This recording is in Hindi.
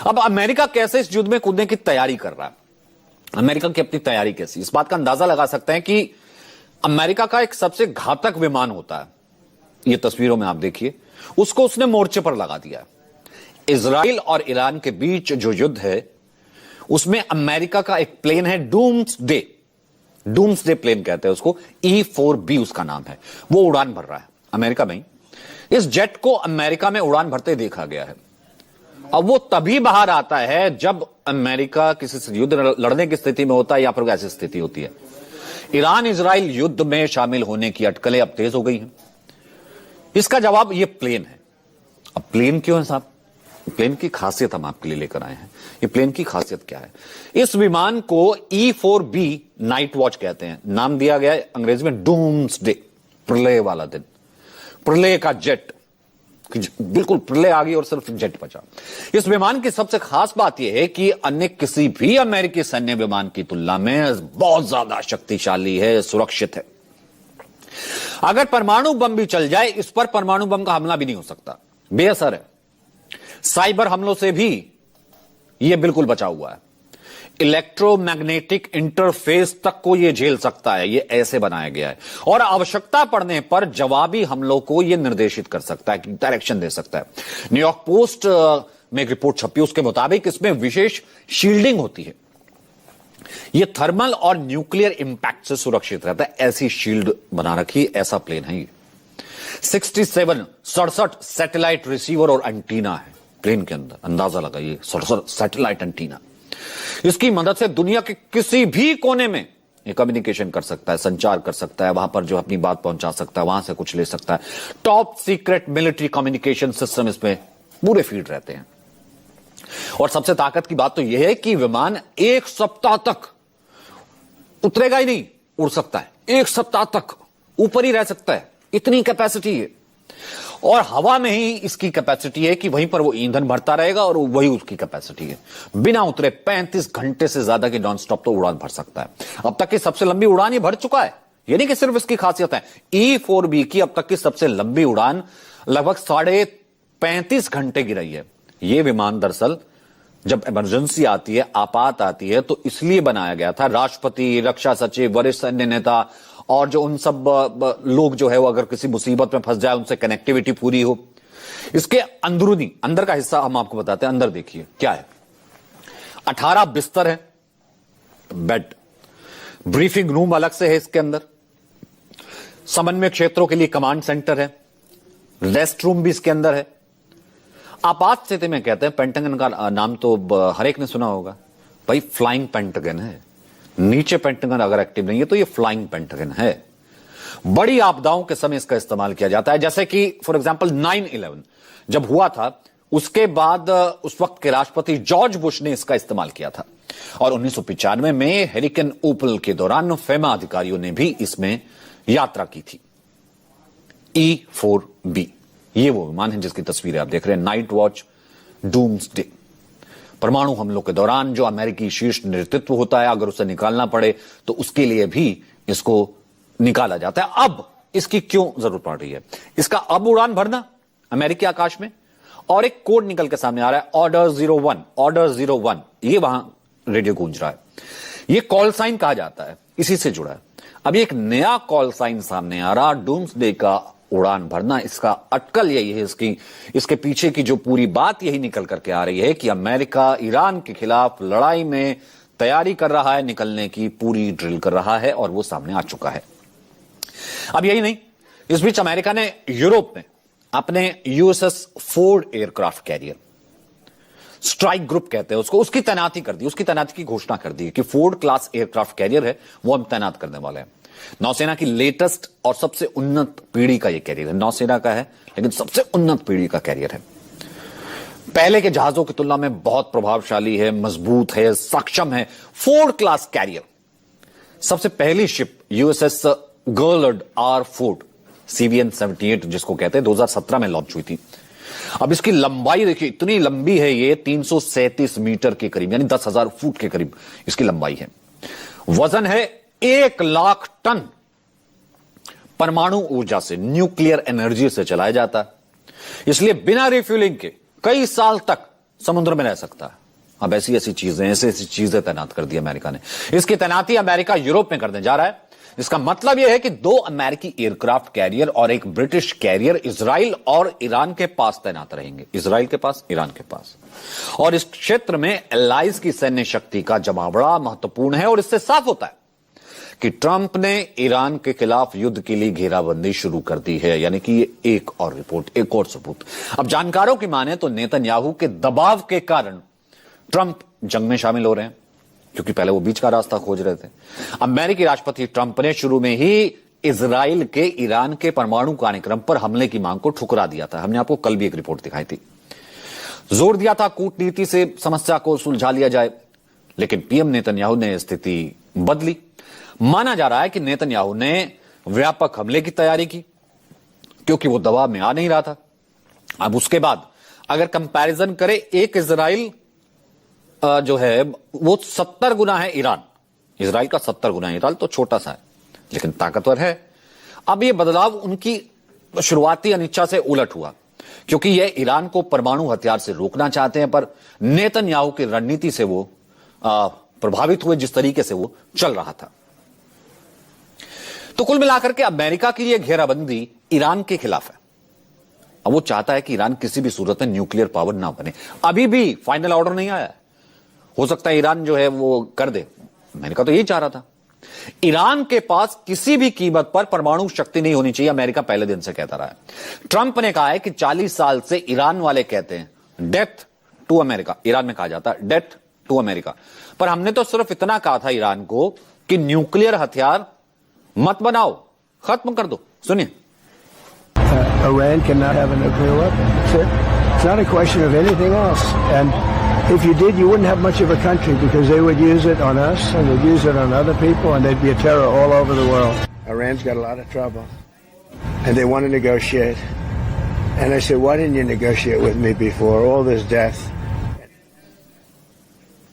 अब अमेरिका कैसे इस युद्ध में कूदने की तैयारी कर रहा है, अमेरिका की अपनी तैयारी कैसी, इस बात का अंदाजा लगा सकते हैं कि अमेरिका का एक सबसे घातक विमान होता है, ये तस्वीरों में आप देखिए, उसको उसने मोर्चे पर लगा दिया है। इजराइल और ईरान के बीच जो युद्ध है उसमें अमेरिका का एक प्लेन है डूम्सडे प्लेन कहते हैं उसको, E-4B उसका नाम है, वो उड़ान भर रहा है अमेरिका में। इस जेट को अमेरिका में उड़ान भरते देखा गया है। अब वो तभी बाहर आता है जब अमेरिका किसी से युद्ध लड़ने की स्थिति में होता है या फिर ऐसी स्थिति होती है। ईरान इजराइल युद्ध में शामिल होने की अटकलें अब तेज हो गई हैं। इसका जवाब ये प्लेन है। अब प्लेन क्यों है साहब? प्लेन की खासियत हम आपके लिए लेकर आए हैं। ये प्लेन की खासियत क्या है? इस विमान को E-4B नाइट वॉच कहते हैं। नाम दिया गया है अंग्रेजी में डूम्सडे, प्रलय वाला दिन, प्रलय का जेट, बिल्कुल प्रलय आ गई और सिर्फ जेट बचा। इस विमान की सबसे खास बात यह है कि अन्य किसी भी अमेरिकी सैन्य विमान की तुलना में बहुत ज्यादा शक्तिशाली है, सुरक्षित है। अगर परमाणु बम भी चल जाए, इस पर परमाणु बम का हमला भी नहीं हो सकता, बेअसर है। साइबर हमलों से भी यह बिल्कुल बचा हुआ है। इलेक्ट्रोमैग्नेटिक इंटरफेस तक को यह झेल सकता है, यह ऐसे बनाया गया है। और आवश्यकता पड़ने पर जवाबी हमलों को यह निर्देशित कर सकता है, डायरेक्शन दे सकता है। न्यूयॉर्क पोस्ट में एक रिपोर्ट छपी, उसके मुताबिक इसमें विशेष शील्डिंग होती है। यह थर्मल और न्यूक्लियर इंपैक्ट से सुरक्षित रहता है, ऐसी शील्ड बना रखी, ऐसा प्लेन है ये। 67 सैटेलाइट रिसीवर और एंटीना है प्लेन के अंदर, अंदाजा लगाइए, 67 सैटेलाइट एंटीना। इसकी मदद से दुनिया के किसी भी कोने में ये कम्युनिकेशन कर सकता है, संचार कर सकता है, वहां पर जो अपनी बात पहुंचा सकता है, वहां से कुछ ले सकता है। Top secret military communication system इसमें पूरे फीड रहते हैं। और सबसे ताकत की बात तो यह है कि विमान एक सप्ताह तक उतरेगा ही नहीं, उड़ सकता है, एक सप्ताह तक ऊपर ही रह सकता है, इतनी कैपेसिटी है। और हवा में ही इसकी कैपेसिटी है कि वहीं पर वो ईंधन भरता रहेगा और वही उसकी कैपेसिटी है। बिना उतरे 35 घंटे से ज्यादा की नॉन स्टॉप तो उड़ान भर सकता है। अब तक की सबसे लंबी उड़ान ये भर चुका है, यानी कि सिर्फ इसकी खासियत है। E-4B की अब तक की सबसे लंबी उड़ान लगभग 35.5 घंटे की रही है। यह विमान दरअसल जब इमरजेंसी आती है, आपात आती है, तो इसलिए बनाया गया था। राष्ट्रपति, रक्षा सचिव, वरिष्ठ सैन्य नेता और जो उन सब लोग जो है वो अगर किसी मुसीबत में फंस जाए, उनसे कनेक्टिविटी पूरी हो। इसके अंदरूनी अंदर का हिस्सा हम आपको बताते हैं। अंदर देखिए क्या है, 18 बिस्तर है, बेड, ब्रीफिंग रूम अलग से है इसके अंदर, समन्वय क्षेत्रों के लिए कमांड सेंटर है, रेस्ट रूम भी इसके अंदर है। आपात स्थिति में कहते हैं, पेंटागन का नाम तो हर एक ने सुना होगा भाई, फ्लाइंग पेंटागन है। नीचे पेंटागन अगर एक्टिव नहीं है तो ये फ्लाइंग पेंटागन है। बड़ी आपदाओं के समय इसका इस्तेमाल किया जाता है, जैसे कि फॉर एग्जांपल 9/11 जब हुआ था, उसके बाद उस वक्त के राष्ट्रपति जॉर्ज बुश ने इसका इस्तेमाल किया था। और 1995 में हरिकेन ओपल के दौरान फेमा अधिकारियों ने भी इसमें यात्रा की थी। E-4B ये वो विमान है जिसकी तस्वीरें आप देख रहे हैं। नाइट वॉच, डूम्सडे, परमाणु हमलों के दौरान जो अमेरिकी शीर्ष नेतृत्व होता है, अगर उसे निकालना पड़े तो उसके लिए भी इसको निकाला जाता है। अब इसकी क्यों जरूरत पड़ रही है? इसका अब उड़ान भरना अमेरिकी आकाश में, और एक कोड निकल के सामने आ रहा है, ऑर्डर 01, ये वहां रेडियो गूंज रहा है। ये कॉल साइन कहा जाता है, इसी से जुड़ा है। अब एक नया कॉल साइन सामने आ रहा, डूम्सडे का उड़ान भरना। इसका अटकल यही है, इसके पीछे की जो पूरी बात यही निकल करके आ रही है कि अमेरिका ईरान के खिलाफ लड़ाई में तैयारी कर रहा है, निकलने की पूरी ड्रिल कर रहा है, और वो सामने आ चुका है। अब यही नहीं, इस बीच अमेरिका ने यूरोप में अपने USS Ford aircraft carrier, strike group कहते हैं उसको, उसकी तैनाती कर दी, उसकी तैनाती की घोषणा कर दी कि फोर्ड क्लास एयरक्राफ्ट कैरियर है वो हम तैनात करने वाले हैं। नौसेना की लेटेस्ट और सबसे उन्नत पीढ़ी का यह कैरियर है। नौसेना का है लेकिन सबसे उन्नत पीढ़ी का कैरियर है। पहले के जहाजों की तुलना में बहुत प्रभावशाली है, मजबूत है, सक्षम है। फोर्ड क्लास कैरियर, सबसे पहली ship USS गर्लर्ड R. Ford CVN-78 जिसको कहते हैं, 2017 में लॉन्च हुई थी। अब इसकी लंबाई देखिए, इतनी लंबी है ये, 337 मीटर के करीब, यानी 10,000 फुट के करीब इसकी लंबाई है। वजन है 1 लाख टन। परमाणु ऊर्जा से, न्यूक्लियर एनर्जी से चलाया जाता है, इसलिए बिना रिफ्यूलिंग के कई साल तक समुद्र में रह सकता है। अब ऐसी ऐसी चीजें तैनात कर दी अमेरिका ने। इसकी तैनाती अमेरिका यूरोप में करने जा रहा है। इसका मतलब यह है कि 2 अमेरिकी एयरक्राफ्ट कैरियर और एक ब्रिटिश कैरियर इजराइल और ईरान के पास तैनात रहेंगे। इजराइल के पास, ईरान के पास। और इस क्षेत्र में एलाइज की सैन्य शक्ति का जमा बड़ा महत्वपूर्ण है और इससे साफ होता है कि ट्रंप ने ईरान के खिलाफ युद्ध के लिए घेराबंदी शुरू कर दी है। यानी कि ये एक और रिपोर्ट, एक और सबूत। अब जानकारों की माने तो नेतन्याहू के दबाव के कारण ट्रंप जंग में शामिल हो रहे हैं, क्योंकि पहले वो बीच का रास्ता खोज रहे थे। अमेरिकी राष्ट्रपति ट्रंप ने शुरू में ही इजराइल के ईरान के परमाणु कार्यक्रम पर हमले की मांग को ठुकरा दिया था। हमने आपको कल भी एक रिपोर्ट दिखाई थी। जोर दिया था कूटनीति से समस्या को सुलझा लिया जाए, लेकिन पीएम नेतन्याहू ने स्थिति बदली। माना जा रहा है कि नेतन्याहू ने व्यापक हमले की तैयारी की, क्योंकि वो दबाव में आ नहीं रहा था। अब उसके बाद अगर कंपैरिजन करें, एक इजराइल जो है वो 70 गुना है ईरान। इजराइल का 70 गुना है। ईरान तो छोटा सा है लेकिन ताकतवर है। अब ये बदलाव उनकी शुरुआती अनिच्छा से उलट हुआ, क्योंकि ये ईरान को परमाणु हथियार से रोकना चाहते हैं, पर नेतन्याहू की रणनीति से वो प्रभावित हुए, जिस तरीके से वो चल रहा था। तो कुल मिलाकर के अमेरिका की ये घेराबंदी ईरान के खिलाफ है। अब वो चाहता है कि ईरान किसी भी सूरत में न्यूक्लियर पावर ना बने। अभी भी फाइनल ऑर्डर नहीं आया है। हो सकता है ईरान जो है वो कर दे। अमेरिका तो यही चाह रहा था। ईरान के पास किसी भी कीमत पर परमाणु शक्ति नहीं होनी चाहिए, अमेरिका पहले दिन से कहता रहा है। ट्रंप ने कहा है कि 40 साल से ईरान वाले कहते हैं डेथ टू अमेरिका। ईरान में कहा जाता है डेथ टू अमेरिका, पर हमने तो सिर्फ इतना कहा था ईरान को कि न्यूक्लियर हथियार मत बनाओ, खत्म कर दो। सुनिए। Iran cannot have a nuclear weapon. That's it. It's not a question of anything else. And if you did, you wouldn't have much of a country, because they would use it on us and they'd use it on other people, and there'd be a terror all over the world. Iran's got a lot of trouble and they want to negotiate. And I said, why didn't you negotiate with me before all this death?